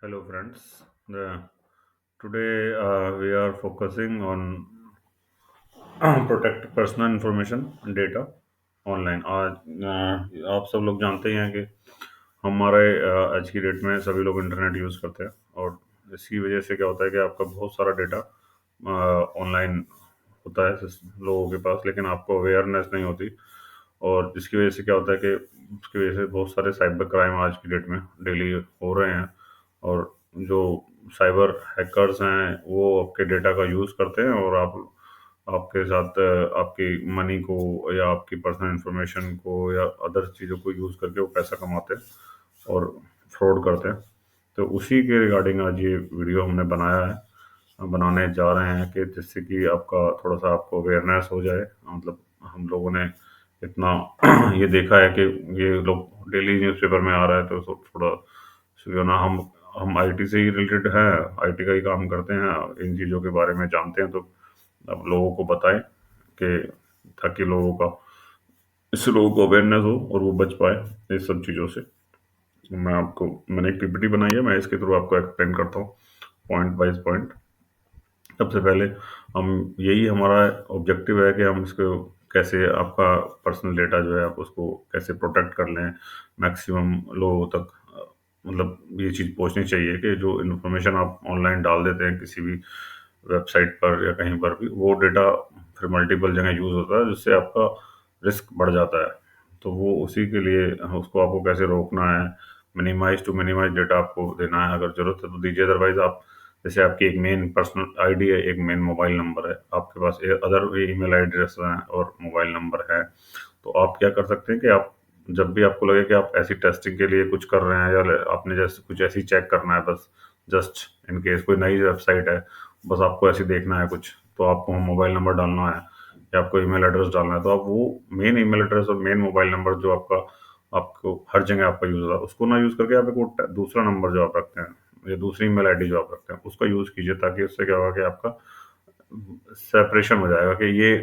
Hello, friends. Today we are focusing on protect personal information data online. आप सब लोग जानते ही हैं कि हमारे आज की डेट में सभी लोग इंटरनेट यूज़ करते हैं, और इसकी वजह से क्या होता है कि आपका बहुत सारा डेटा ऑनलाइन होता है लोगों के पास, लेकिन आपको अवेयरनेस नहीं होती। और इसकी वजह से क्या होता है कि उसकी वजह से बहुत सारे साइबर क्राइम आज की डेट में डेली हो रहे हैं। और जो साइबर हैकर्स हैं वो आपके डेटा का यूज़ करते हैं, और आपके साथ आपकी मनी को या आपकी पर्सनल इंफॉर्मेशन को या अदर चीज़ों को यूज़ करके वो पैसा कमाते हैं और फ्रॉड करते हैं। तो उसी के रिगार्डिंग आज ये वीडियो हमने बनाया है, बनाने जा रहे हैं कि जिससे कि आपका थोड़ा सा आपको अवेयरनेस हो जाए। मतलब हम लोगों ने इतना ये देखा है कि ये लोग डेली न्यूज़पेपर में आ रहा है, तो थोड़ा क्यों ना हम आईटी से ही रिलेटेड हैं, आईटी का ही काम करते हैं, इन चीज़ों के बारे में जानते हैं, तो अब लोगों को बताएं कि ताकि इससे लोगों को अवेयरनेस हो और वो बच पाए इस सब चीज़ों से। मैंने एक पीपीटी बनाई है, मैं इसके थ्रू आपको एक्सप्लेन करता हूँ पॉइंट वाइज पॉइंट। सबसे पहले हम यही हमारा ऑब्जेक्टिव है कि हम इसको कैसे आपका पर्सनल डेटा जो है आप उसको कैसे प्रोटेक्ट कर लें मैक्सिमम लोगों तक। मतलब ये चीज़ पहुंचनी चाहिए कि जो इन्फॉर्मेशन आप ऑनलाइन डाल देते हैं किसी भी वेबसाइट पर या कहीं पर भी, वो डेटा फिर मल्टीपल जगह यूज़ होता है, जिससे आपका रिस्क बढ़ जाता है। तो वो उसी के लिए उसको आपको कैसे रोकना है, मिनिमाइज टू मिनिमाइज डेटा आपको देना है। अगर ज़रूरत है तो दीजिए, अदरवाइज आप जैसे आपकी एक मेन पर्सनल आईडी है, एक मेन मोबाइल नंबर है, आपके पास अदर ईमेल एड्रेस है और मोबाइल नंबर है, तो आप क्या कर सकते हैं कि आप जब भी आपको लगे कि आप ऐसी टेस्टिंग के लिए कुछ कर रहे हैं, या आपने जैसे कुछ ऐसी चेक करना है बस, जस्ट इन केस कोई नई वेबसाइट है, बस आपको ऐसे देखना है कुछ, तो आपको मोबाइल नंबर डालना है या आपको ईमेल एड्रेस डालना है, तो आप वो मेन ईमेल एड्रेस और मेन मोबाइल नंबर जो आपका आपको हर जगह आपका यूज़ होता है, उसको ना यूज़ करके आप एक दूसरा नंबर जो आप रखते हैं या दूसरी ईमेल आईडी जो आप रखते हैं उसका यूज़ कीजिए, ताकि उससे क्या होगा कि आपका सेपरेशन हो जाएगा कि ये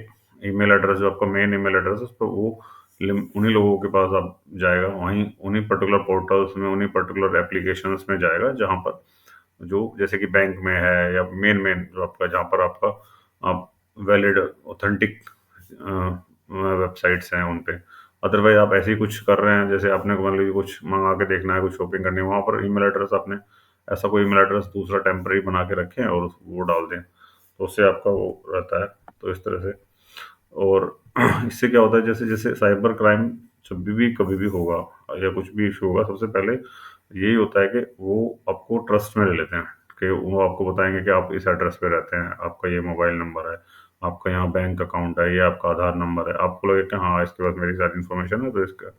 ईमेल एड्रेस जो आपका मेन ईमेल एड्रेस है, उस पर वो उन्हीं लोगों के पास आप जाएगा, वहीं उन्हीं पर्टिकुलर पोर्टल्स में, उन्हीं पर्टिकुलर एप्लीकेशंस में जाएगा जहाँ पर जो जैसे कि बैंक में है, या मेन मेन जो आपका जहाँ पर आपका आप वैलिड ऑथेंटिक वेबसाइट्स हैं उन पे। अदरवाइज आप ऐसे ही कुछ कर रहे हैं, जैसे आपने मान लीजिए कुछ मंगा के देखना है, कुछ शॉपिंग करनी है, वहाँ पर ईमेल एड्रेस आपने ऐसा कोई ईमेल एड्रेस दूसरा टेम्पररी बना के रखें और वो डाल दें, तो उससे आपका वो रहता है। तो इस तरह से, और इससे क्या होता है, जैसे जैसे साइबर क्राइम जब भी कभी भी होगा या कुछ भी इशू होगा, सबसे पहले यही होता है कि वो आपको ट्रस्ट में ले लेते हैं, कि वो आपको बताएंगे कि आप इस एड्रेस पे रहते हैं, आपका ये मोबाइल नंबर है, आपका यहाँ बैंक अकाउंट है, ये आपका आधार नंबर है, आपको लगे कि हाँ इसके पास मेरी सारी इन्फॉर्मेशन है, तो इसका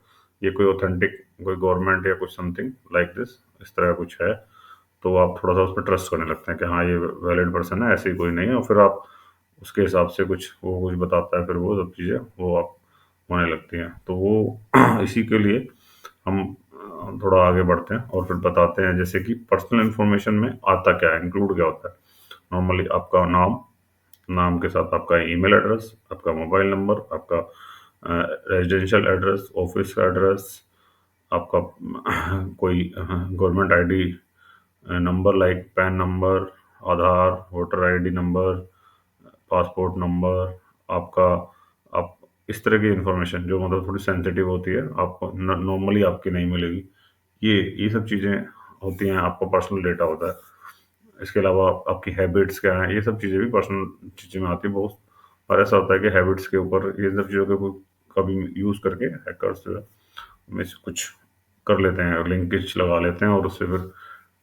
ये कोई ऑथेंटिक कोई गवर्नमेंट या कुछ समथिंग लाइक दिस इस तरह का कुछ है, तो आप थोड़ा सा उस पर ट्रस्ट करने लगते हैं कि हाँ ये वैलिड पर्सन है, ऐसे ही कोई नहीं है, और फिर आप उसके हिसाब से कुछ वो कुछ बताता है, फिर वो सब चीज़ें वो आप होने लगती हैं। तो वो इसी के लिए हम थोड़ा आगे बढ़ते हैं और फिर बताते हैं, जैसे कि पर्सनल इन्फॉर्मेशन में आता क्या है, इंक्लूड क्या होता है। नॉर्मली आपका नाम, नाम के साथ आपका ईमेल एड्रेस, आपका मोबाइल नंबर, आपका रेजिडेंशियल एड्रेस, ऑफिस एड्रेस, आपका कोई government ID number like PAN number, Aadhaar, voter ID number, passport number, आपका आप इस तरह की इंफॉर्मेशन जो मतलब थोड़ी सेंसिटिव होती है, आपको नॉर्मली आपकी नहीं मिलेगी। ये सब चीज़ें होती हैं, आपका पर्सनल डेटा होता है। इसके अलावा आपकी हैबिट्स क्या हैं, ये सब चीज़ें भी पर्सनल चीज़ें में आती है बहुत। और ऐसा होता है कि हैबिट्स के ऊपर ये सब चीज़ों के कभी यूज़ करके हैकर्स जो है में से कुछ कर लेते हैं, लिंकेज लगा लेते हैं, और उससे फिर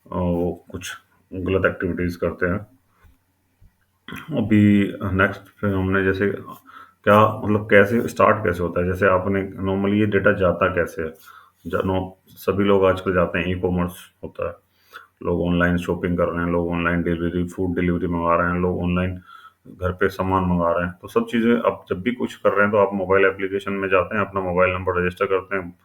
वो कुछ गलत एक्टिविटीज़ करते हैं। अभी नेक्स्ट पे हमने जैसे क्या मतलब कैसे स्टार्ट कैसे होता है, जैसे आपने नॉर्मली ये डेटा जाता कैसे है। नो, सभी लोग आजकल जाते हैं, ई कॉमर्स होता है, लोग ऑनलाइन शॉपिंग कर रहे हैं, लोग ऑनलाइन डिलीवरी फूड डिलीवरी मंगा रहे हैं, लोग ऑनलाइन घर पे सामान मंगा रहे हैं, तो सब चीज़ें आप जब भी कुछ कर रहे हैं तो आप मोबाइल एप्लीकेशन में जाते हैं, अपना मोबाइल नंबर रजिस्टर करते हैं।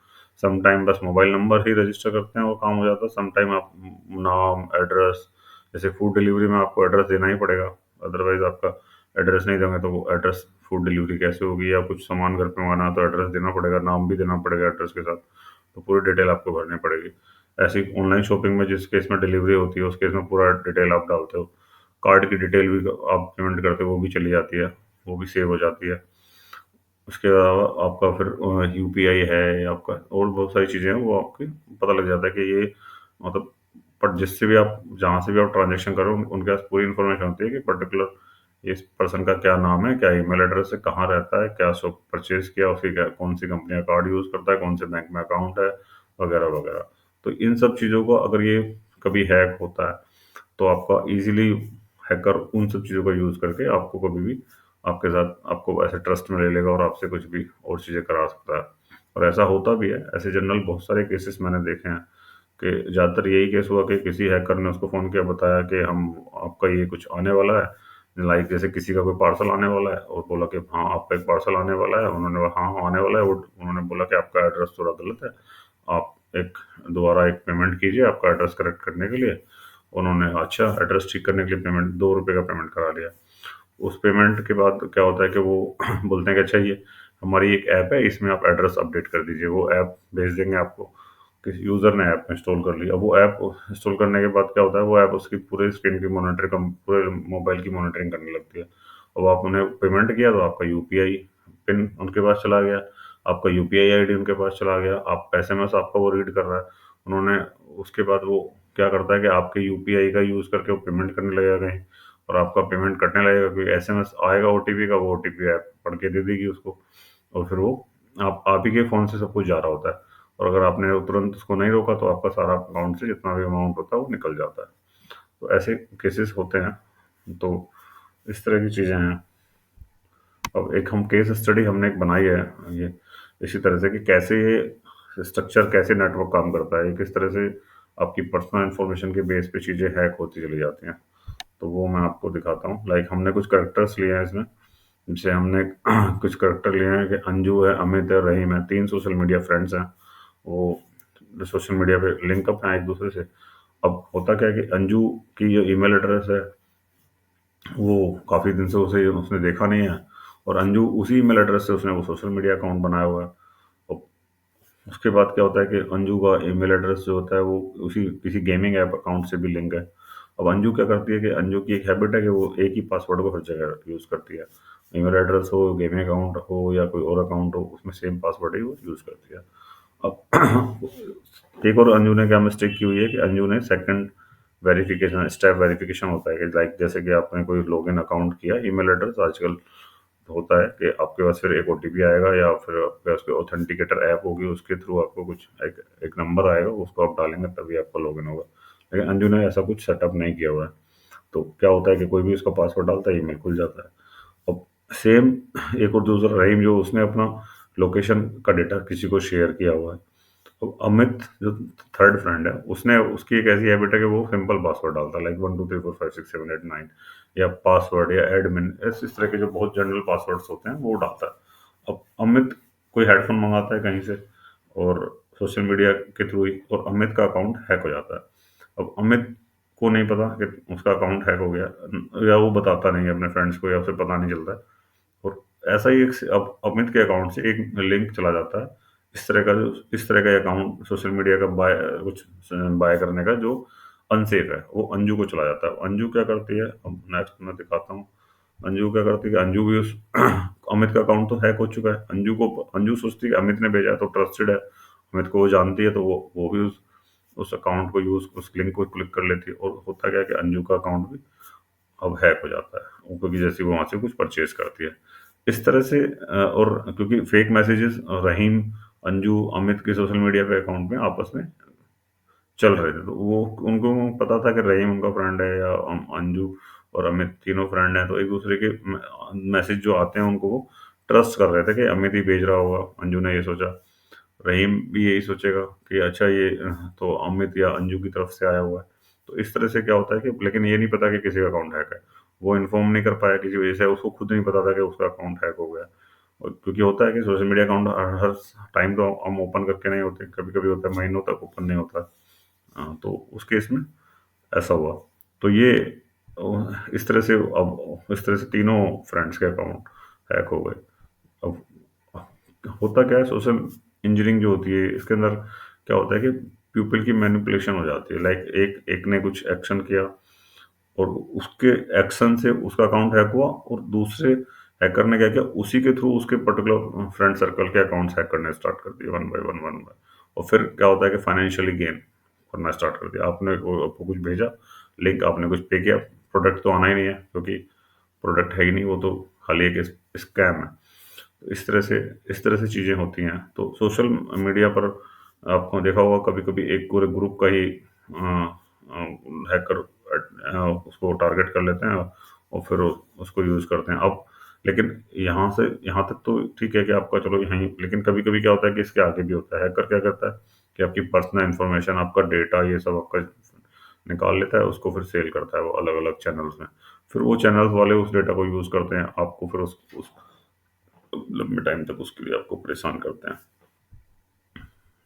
सम टाइम बस मोबाइल नंबर ही रजिस्टर करते हैं और काम हो जाता है। सम टाइम आप नाम, एड्रेस, जैसे फूड डिलीवरी में आपको एड्रेस देना ही पड़ेगा, अदरवाइज आपका एड्रेस नहीं देंगे तो वो एड्रेस फूड डिलीवरी कैसे होगी, या कुछ सामान घर पे मंगाना है तो एड्रेस देना पड़ेगा, नाम भी देना पड़ेगा एड्रेस के साथ, तो पूरी डिटेल आपको भरनी पड़ेगी। ऐसी ऑनलाइन शॉपिंग में जिस केस में डिलीवरी होती है उस केस में पूरा डिटेल आप डालते हो, कार्ड की डिटेल भी आप पेमेंट करते हो वो भी चली जाती है, वो भी सेव हो जाती है। उसके अलावा आपका फिर यूपीआई है या आपका और बहुत सारी चीज़ें हैं वो आपकी पता लग जाता है कि ये मतलब, पर जिससे भी आप जहाँ से भी आप ट्रांजेक्शन करो उनके पास पूरी इन्फॉर्मेशन होती है कि पर्टिकुलर इस पर्सन का क्या नाम है, क्या ईमेल एड्रेस है, कहाँ रहता है, क्या शॉप परचेज किया, उसकी क्या कौन सी कंपनी का कार्ड यूज़ करता है, कौन से बैंक में अकाउंट है, वगैरह वगैरह। तो इन सब चीज़ों को अगर ये कभी हैक होता है तो आपका इजीली हैकर उन सब चीज़ों का यूज़ करके आपको कभी भी आपके साथ आपको ऐसे ट्रस्ट में ले लेगा और आपसे कुछ भी और चीज़ें करा सकता है। और ऐसा होता भी है, ऐसे जनरल बहुत सारे केसेस मैंने देखे हैं कि ज़्यादातर यही केस हुआ कि किसी हैकर ने उसको फ़ोन किया, बताया कि हम आपका ये कुछ आने वाला है, लाइक जैसे किसी का कोई पार्सल आने वाला है और बोला कि हाँ आपका एक पार्सल आने वाला है, उन्होंने बोला हाँ हाँ, आने वाला है, वो उन्होंने बोला कि आपका एड्रेस थोड़ा गलत है, आप एक दोबारा एक पेमेंट कीजिए आपका एड्रेस करेक्ट करने के लिए। उन्होंने अच्छा एड्रेस ठीक करने के लिए पेमेंट ₹2 का पेमेंट करा लिया। उस पेमेंट के बाद क्या होता है कि वो बोलते हैं कि अच्छा ये हमारी एक ऐप है, इसमें आप एड्रेस अपडेट कर दीजिए, वो ऐप भेज देंगे आपको। किसी यूज़र ने ऐप इंस्टॉल कर लिया, अब वो ऐप इंस्टॉल करने के बाद क्या होता है, वो ऐप उसकी पूरे स्क्रीन की मॉनिटरिंग, पूरे मोबाइल की मॉनिटरिंग करने लगती है। अब आप उन्हें पेमेंट किया तो आपका यूपीआई पिन उनके पास चला गया, आपका यूपीआई आईडी उनके पास चला गया, आप एसएमएस आपका वो रीड कर रहा है। उन्होंने उसके बाद वो क्या करता है कि आपके यूपीआई का यूज़ करके वो पेमेंट करने लगेगा कहीं, और आपका पेमेंट कटने लगेगा क्योंकि एसएमएस आएगा ओटीपी का, वो ओटीपी ऐप पढ़ के दे देगी उसको, और फिर वो आप ही के फ़ोन से सब कुछ जा रहा होता है। और अगर आपने तुरंत उसको नहीं रोका तो आपका सारा अकाउंट से जितना भी अमाउंट होता है वो निकल जाता है। तो ऐसे केसेस होते हैं। तो इस तरह की चीज़ें हैं। अब एक हम केस स्टडी हमने एक बनाई है ये इसी तरह से कि कैसे ये स्ट्रक्चर, कैसे नेटवर्क काम करता है, किस तरह से आपकी पर्सनल इन्फॉर्मेशन के बेस पे चीज़ें हैक होती चली जाती हैं। तो वो मैं आपको दिखाता हूँ। लाइक हमने कुछ कैरेक्टर्स लिए हैं इसमें, जैसे हमने कुछ कैरेक्टर लिए हैं कि अंजू है, अमित है, रहीम है, 3 सोशल मीडिया फ्रेंड्स हैं। वो सोशल मीडिया पे लिंक अप हैं एक दूसरे से। अब होता क्या है कि अंजू की जो ईमेल एड्रेस है वो काफ़ी दिन से उसे उसने देखा नहीं है, और अंजू उसी ईमेल एड्रेस से उसने वो सोशल मीडिया अकाउंट बनाया हुआ है। और उसके बाद क्या होता है कि अंजू का ईमेल एड्रेस जो होता है वो उसी किसी गेमिंग ऐप अकाउंट से भी लिंक है। अब अंजू क्या करती है कि अंजू की एक हैबिट है कि वो एक ही पासवर्ड को हर जगह यूज़ करती है। ईमेल एड्रेस हो, गेमिंग अकाउंट हो या कोई और अकाउंट हो, उसमें सेम पासवर्ड ही वो यूज़ करती है। अब एक और अंजू ने क्या मिस्टेक की हुई है कि अंजू ने सेकंड वेरिफिकेशन, स्टेप वेरिफिकेशन होता है कि लाइक जैसे कि आपने कोई लॉगिन अकाउंट किया, ईमेल एड्रेस आजकल होता है कि आपके पास फिर एक ओटीपी आएगा या फिर आपके पास कोई ऑथेंटिकेटर ऐप होगी, उसके थ्रू आपको कुछ एक एक नंबर आएगा, उसको आप डालेंगे तभी आपका लॉगिन होगा। लेकिन अंजू ने ऐसा कुछ सेटअप नहीं किया हुआ है। तो क्या होता है कि कोई भी उसका पासवर्ड डालता है, ईमेल खुल जाता है। अब सेम एक और दूसरा रहीम जो उसने अपना लोकेशन का डेटा किसी को शेयर किया हुआ है। तो अमित जो थर्ड फ्रेंड है उसने उसकी एक ऐसी हैबिट है कि वो सिंपल पासवर्ड डालता है, लाइक 1 2 3 4 5 6 7 8 9, या पासवर्ड या एडमिन, इस तरह के जो बहुत जनरल पासवर्ड्स होते हैं वो डालता है। अब अमित कोई हेडफोन मंगाता है कहीं से और सोशल मीडिया के थ्रू ही, और अमित का अकाउंट हैक हो जाता है। अब अमित को नहीं पता कि उसका अकाउंट हैक हो गया, या वो बताता नहीं है अपने फ्रेंड्स को, या उसे पता नहीं चलता है। और ऐसा ही एक अब अमित के अकाउंट से एक लिंक चला जाता है इस तरह का अकाउंट सोशल मीडिया का बाय कुछ बाय करने का जो अनसेफ है, वो अंजू को चला जाता है। अंजू क्या करती है, अब नेक्स्ट मैं दिखाता हूँ। अंजू क्या करती है कि अंजू भी उस अमित का अकाउंट तो हैक हो चुका है, अंजू सोचती है कि अमित ने भेजा है तो ट्रस्टेड है, अमित को वो जानती है, तो वो भी उस अकाउंट को यूज उस लिंक को क्लिक कर लेती है, और होता क्या है कि अंजू का अकाउंट भी अब हैक हो जाता है, वो क्योंकि जैसे वो वहाँ से कुछ परचेज़ करती है। इस तरह से और क्योंकि फेक मैसेजेस रहीम, अंजू, अमित के सोशल मीडिया पे अकाउंट में आपस में चल रहे थे, तो वो उनको पता था कि रहीम उनका फ्रेंड है या अंजू और अमित तीनों फ्रेंड हैं, तो एक-दूसरे के मैसेज जो आते हैं उनको वो ट्रस्ट कर रहे थे कि अमित ही भेज रहा होगा, अंजू ने ये सोचा। रहीम भी यही सोचेगा कि अच्छा ये तो अमित या अंजू की तरफ से आया हुआ है। तो इस तरह से क्या होता है कि लेकिन ये नहीं पता कि किसी का अकाउंट हैक है। वो इन्फॉर्म नहीं कर पाया किसी वजह से, उसको खुद नहीं पता था कि उसका अकाउंट हैक हो गया। और क्योंकि होता है कि सोशल मीडिया अकाउंट हर टाइम तो हम ओपन करके नहीं होते, कभी-कभी होता है महीनों तक ओपन नहीं होता। तो उस केस में ऐसा हुआ। तो ये इस तरह से अब इस तरह से तीनों फ्रेंड्स के अकाउंट हैक हो गए। अब होता क्या है, सोशल इंजीनियरिंग जो होती है इसके अंदर क्या होता है कि पीपल की मैनिपुलेशन हो जाती है। लाइक एक एक ने कुछ एक्शन किया और उसके एक्शन से उसका अकाउंट हैक हुआ, और दूसरे हैकर ने क्या किया, उसी के थ्रू उसके पर्टिकुलर फ्रेंड सर्कल के अकाउंट्स हैक करने स्टार्ट कर दिए, वन बाय वन। और फिर क्या होता है कि फाइनेंशियली गेन करना स्टार्ट कर दिया। आपको कुछ भेजा, लिंक आपने कुछ पे किया, प्रोडक्ट तो आना ही नहीं है क्योंकि प्रोडक्ट है ही नहीं, वो तो खाली एक स्कैम है। तो इस तरह से चीज़ें होती हैं। तो सोशल मीडिया पर आपको देखा होगा कभी कभी एक पूरे ग्रुप का ही हैकर उसको टारगेट कर लेते हैं और फिर उसको यूज़ करते हैं। अब लेकिन यहाँ तक तो ठीक है कि आपका चलो यहीं, लेकिन कभी कभी क्या होता है कि इसके आगे भी होता है। हैकर क्या करता है कि आपकी पर्सनल इन्फॉर्मेशन, आपका डेटा, ये सब आपका निकाल लेता है, उसको फिर सेल करता है वो अलग अलग चैनल्स में। फिर वो चैनल्स वाले उस डेटा को यूज़ करते हैं, आपको फिर उस लंबे टाइम तक उसके लिए आपको परेशान करते हैं।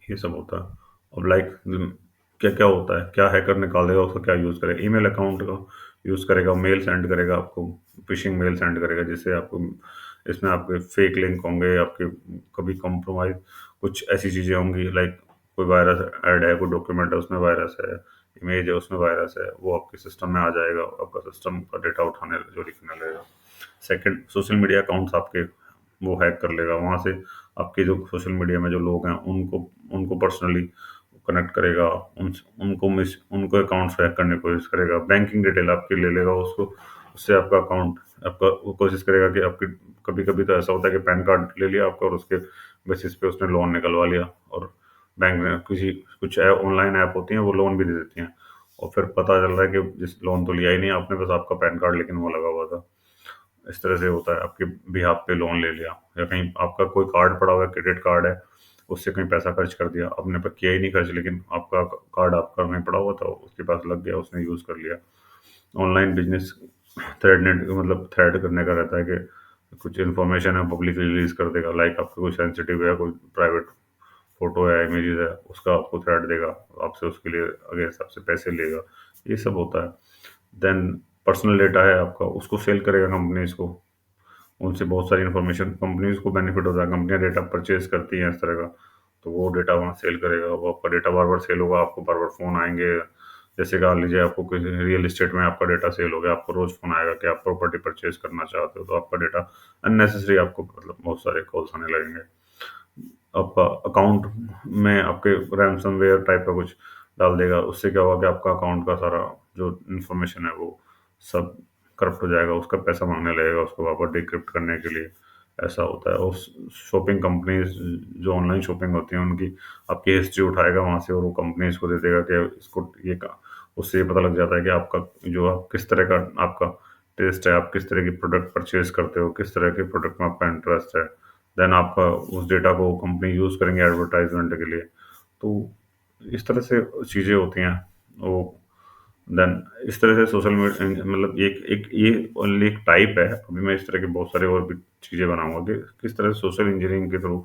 ये सब होता है। अब लाइक क्या क्या होता है, क्या हैकर निकाल देगा, उसका क्या यूज़ करेगा, ईमेल अकाउंट का यूज़ करेगा, मेल सेंड करेगा आपको, फिशिंग मेल सेंड करेगा, जिससे आपको इसमें आपके फेक लिंक होंगे, आपके कभी कॉम्प्रोमाइज कुछ ऐसी चीज़ें होंगी। लाइक कोई वायरस ऐड है, कोई डॉक्यूमेंट है उसमें वायरस है, इमेज है उसमें वायरस है, वो आपके सिस्टम में आ जाएगा, आपका सिस्टम का डेटा उठाने चोरी करने लगेगा। सेकंड, सोशल मीडिया अकाउंट्स आपके वो हैक कर लेगा, वहाँ से आपके जो सोशल मीडिया में जो लोग हैं उनको उनको पर्सनली कनेक्ट करेगा, उन उनको मिस उनको अकाउंट्स हैक करने की कोशिश करेगा, बैंकिंग डिटेल आपकी ले लेगा उसको, उससे आपका अकाउंट आपका वो कोशिश करेगा कि आपकी, कभी कभी तो ऐसा होता है कि पैन कार्ड ले लिया आपका और उसके बेसिस पे उसने लोन निकलवा लिया, और बैंक में किसी कुछ ऑनलाइन ऐप होती हैं वो लोन भी दे देती हैं, और फिर पता चल रहा है कि जिस लोन तो लिया ही नहीं आपने, बस आपका पैन कार्ड लेकिन वो लगा हुआ था। इस तरह से होता है, आपके बिहाफ पे लोन ले लिया, या कहीं आपका कोई कार्ड पड़ा हुआ है, क्रेडिट कार्ड है, उससे कहीं पैसा खर्च कर दिया, आपने पर किया ही नहीं खर्च, लेकिन आपका कार्ड आपका कहीं पड़ा हुआ था, उसके पास लग गया, उसने यूज़ कर लिया। ऑनलाइन बिजनेस थ्रेड करने का रहता है कि कुछ इन्फॉर्मेशन है पब्लिक रिलीज कर देगा, लाइक आपका कोई सेंसिटिव है, कोई प्राइवेट फोटो है, इमेजेस है, उसका आपको थ्रेट देगा, आपसे उसके लिए अगेंस्ट आपसे पैसे लेगा। ये सब होता है। देन पर्सनल डेटा है आपका, उसको सेल करेगा कंपनीज को, उनसे बहुत सारी इन्फॉर्मेशन, कंपनीज को बेनिफिट होता है, कंपनियां डेटा परचेज करती हैं इस तरह का, तो वो डेटा वहाँ सेल करेगा, वो आपका डेटा बार बार सेल होगा, आपको बार बार फ़ोन आएंगे। जैसे मान लीजिए आपको किसी रियल इस्टेट में आपका डेटा सेल हो गया, आपको रोज़ फ़ोन आएगा कि आप प्रॉपर्टी परचेज करना चाहते हो, तो आपका डेटा अननेसेसरी आपको बहुत सारे कॉल्स आने लगेंगे। आपका अकाउंट में आपके रैनसमवेयर टाइप का कुछ डाल देगा, उससे क्या होगा कि आपका अकाउंट का सारा जो इन्फॉर्मेशन है वो सब करप्ट हो जाएगा, उसका पैसा मांगने लगेगा उसको वापस डिक्रिप्ट करने के लिए। ऐसा होता है। और शॉपिंग कंपनीज जो ऑनलाइन शॉपिंग होती है उनकी आपकी हिस्ट्री उठाएगा वहाँ से, और वो कंपनीज को दे देगा कि इसको उससे ये पता लग जाता है कि आपका जो आप किस तरह का आपका टेस्ट है, आप किस तरह की प्रोडक्ट परचेज करते हो, किस तरह के प्रोडक्ट में आपका इंटरेस्ट है। देन आपका उस डेटा को कंपनी यूज़ करेंगे एडवर्टाइजमेंट के लिए। तो इस तरह से चीज़ें होती हैं वो। देन इस तरह से सोशल मीडिया एक एक ये ओनली एक टाइप है, अभी मैं इस तरह के बहुत सारे और भी चीज़ें बनाऊंगा कि किस तरह से सोशल इंजीनियरिंग के थ्रू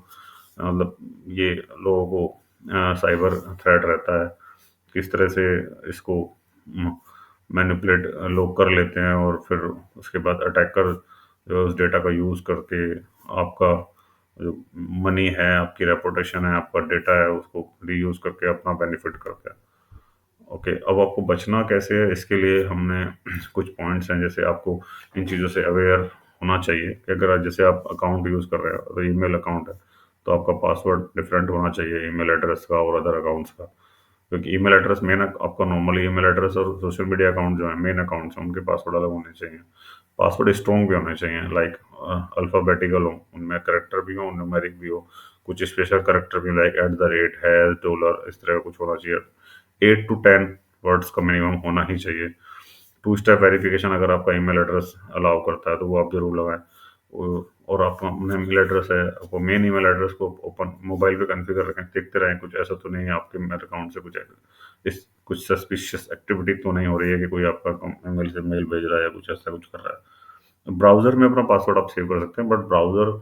ये लोगों को साइबर थ्रेट रहता है, किस तरह से इसको मैनिपुलेट लोग कर लेते हैं, और फिर उसके बाद अटैकर जो है उस डेटा का यूज़ करके आपका जो मनी है, आपकी रेपुटेशन है, आपका डेटा है, उसको रीयूज़ करके अपना बेनिफिट करते हैं। ओके, अब आपको बचना कैसे है, इसके लिए हमने कुछ पॉइंट्स हैं। जैसे आपको इन चीज़ों से अवेयर होना चाहिए कि अगर जैसे आप अकाउंट यूज़ कर रहे हो, तो ईमेल अकाउंट है, तो आपका पासवर्ड डिफरेंट होना चाहिए ईमेल एड्रेस का और अदर अकाउंट्स का, क्योंकि ईमेल एड्रेस मेन आपका नॉर्मली ईमेल एड्रेस और सोशल मीडिया अकाउंट जो है मेन अकाउंट्स हैं उनके पासवर्ड अलग होने चाहिए। पासवर्ड स्ट्रॉन्ग भी होने चाहिए, लाइक अल्फ़ाबेटिकल हो, उनमें करेक्टर भी हो, न्यूमेरिक भी हो, कुछ स्पेशल करेक्टर भी, लाइक एट द रेट है, डॉलर, इस तरह का कुछ होना चाहिए। 8 to 10 वर्ड्स का मिनिमम होना ही चाहिए। टू स्टेप वेरिफिकेशन अगर आपका ईमेल एड्रेस अलाउ करता है तो वो आप जरूर लगाएं। और आपका ईमेल एड्रेस है, आपको मेन ईमेल एड्रेस को ओपन मोबाइल पे कॉन्फ़िगर रखें, देखते रहें कुछ ऐसा तो नहीं है आपके मेल अकाउंट से कुछ सस्पिशियस एक्टिविटी तो नहीं हो रही है कि कोई आपका ईमेल से मेल भेज रहा है या कुछ ऐसा कुछ कर रहा है। ब्राउज़र में अपना पासवर्ड आप सेव कर सकते हैं, बट ब्राउज़र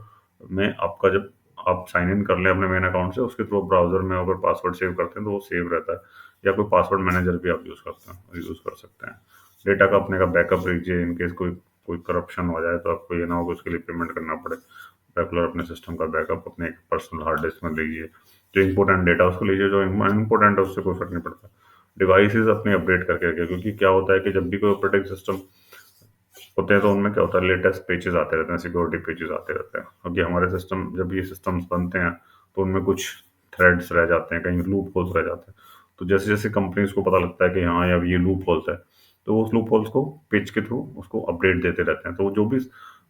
में आपका जब आप साइन इन कर लें अपने मेन अकाउंट से, उसके थ्रू ब्राउज़र में अगर पासवर्ड सेव करते हैं तो वो सेव रहता है, या कोई पासवर्ड मैनेजर भी आप यूज़ कर सकते हैं। डेटा का अपने का बैकअप रखिए, इन केस कोई कोई करप्शन हो जाए तो आपको ये ना हो कि उसके लिए पेमेंट करना पड़े। रेगुलर अपने सिस्टम का बैकअप अपने एक पर्सनल हार्ड डिस्क में लीजिए, जो इम्पोर्टेंट डेटा उसको लीजिए, जो इम्पोर्टेंट है उससे कोई फर्क नहीं पड़ता। डिवाइसेस अपनी अपडेट करके रखिए, क्योंकि क्या होता है कि जब भी कोई ऑपरेटिंग सिस्टम होते हैं तो उनमें क्या होता है, लेटेस्ट पेजेस आते रहते हैं, सिक्योरिटी पेजेस आते रहते हैं, क्योंकि हमारे सिस्टम जब ये सिस्टम्स बनते हैं तो उनमें कुछ थ्रेड्स रह जाते हैं, कहीं लूप होल्स रह जाते हैं। तो जैसे जैसे कंपनीज को पता लगता है कि हाँ अब ये लूप होल्स है, तो उस लूप होल्स को पेज के थ्रू उसको अपडेट देते रहते हैं। तो जो भी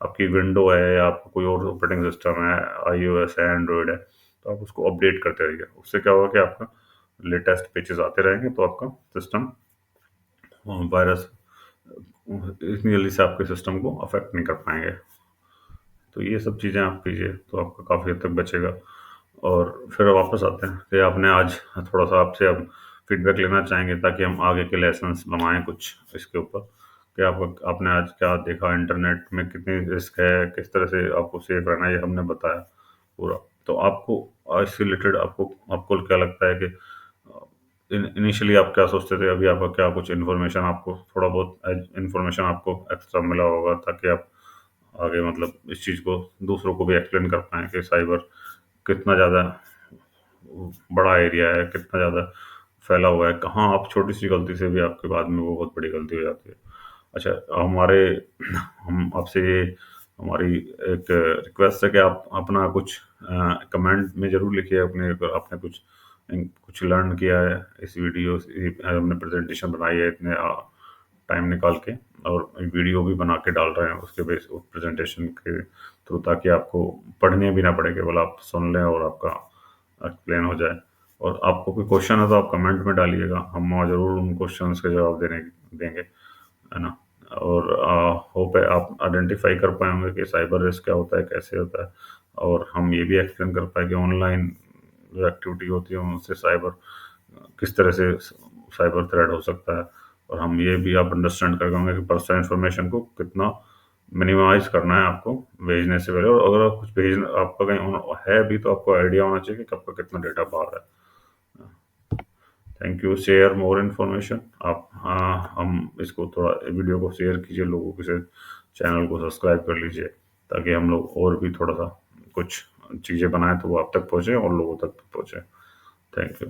आपकी विंडो है या आपका कोई और ऑपरेटिंग सिस्टम है, iOS है, एंड्रॉयड है, तो आप उसको अपडेट करते रहिए। उससे क्या होगा कि आपका लेटेस्ट पेजेस आते रहेंगे, तो आपका सिस्टम वायरस इतनी जल्दी से आपके सिस्टम को अफेक्ट नहीं कर पाएंगे। तो ये सब चीज़ें आप कीजिए तो आपका काफ़ी हद तक बचेगा। और फिर वापस आते हैं कि आपने आज थोड़ा सा आपसे अब फीडबैक लेना चाहेंगे, ताकि हम आगे के लेसन्स बनाएं कुछ इसके ऊपर, कि आपने आज क्या देखा, इंटरनेट में कितनी रिस्क है, किस तरह से आपको सेफ रहना है, ये हमने बताया पूरा। तो आपको इससे रिलेटेड आपको आपको क्या लगता है कि इनिशियली आप क्या सोचते थे, अभी आपका क्या कुछ इन्फॉर्मेशन, आपको थोड़ा बहुत इन्फॉर्मेशन आपको एक्स्ट्रा मिला होगा, ताकि आप आगे मतलब इस चीज़ को दूसरों को भी एक्सप्लेन कर पाएँ कि साइबर कितना ज़्यादा बड़ा एरिया है, कितना ज़्यादा फैला हुआ है, कहाँ आप छोटी-सी गलती से भी आपके बाद में वो बहुत बड़ी गलती हो जाती है। अच्छा, हमारे हम आपसे ये हमारी एक रिक्वेस्ट है कि आप अपना कुछ कमेंट में ज़रूर लिखिए, अपने अगर आपने कुछ लर्न किया है इस वीडियो से, हमने प्रेजेंटेशन बनाई है इतने टाइम निकाल के, और वीडियो भी बना के डाल रहे हैं उसके बेस उस प्रेजेंटेशन के थ्रू, ताकि आपको पढ़ने भी ना पड़े, केवल आप सुन लें और आपका एक्सप्लेन हो जाए। और आपको कोई क्वेश्चन है तो आप कमेंट में डालिएगा, हम ज़रूर उन क्वेश्चंस के जवाब देने देंगे, है ना। और होप है आप आइडेंटिफाई कर पाए होंगे कि साइबर रिस्क क्या होता है, कैसे होता है, और हम ये भी एक्सप्लेन कर पाए कि ऑनलाइन जो एक्टिविटी होती है उनसे साइबर किस तरह से साइबर थ्रेट हो सकता है। और हम ये भी आप अंडरस्टैंड कर होंगे कि पर्सनल इन्फॉर्मेशन को कितना मिनिमाइज करना है आपको भेजने से पहले, और अगर आप कुछ भेजना आपका कहीं है भी तो आपको आइडिया होना चाहिए कि आपका कितना डेटा बाहर है। Thank you, share more information आप। हाँ, हम इसको थोड़ा वीडियो को शेयर कीजिए लोगों के साथ, चैनल को सब्सक्राइब कर लीजिए, ताकि हम लोग और भी थोड़ा सा कुछ चीज़ें बनाएं तो वो आप तक पहुँचे और लोगों तक पहुँचे। Thank you.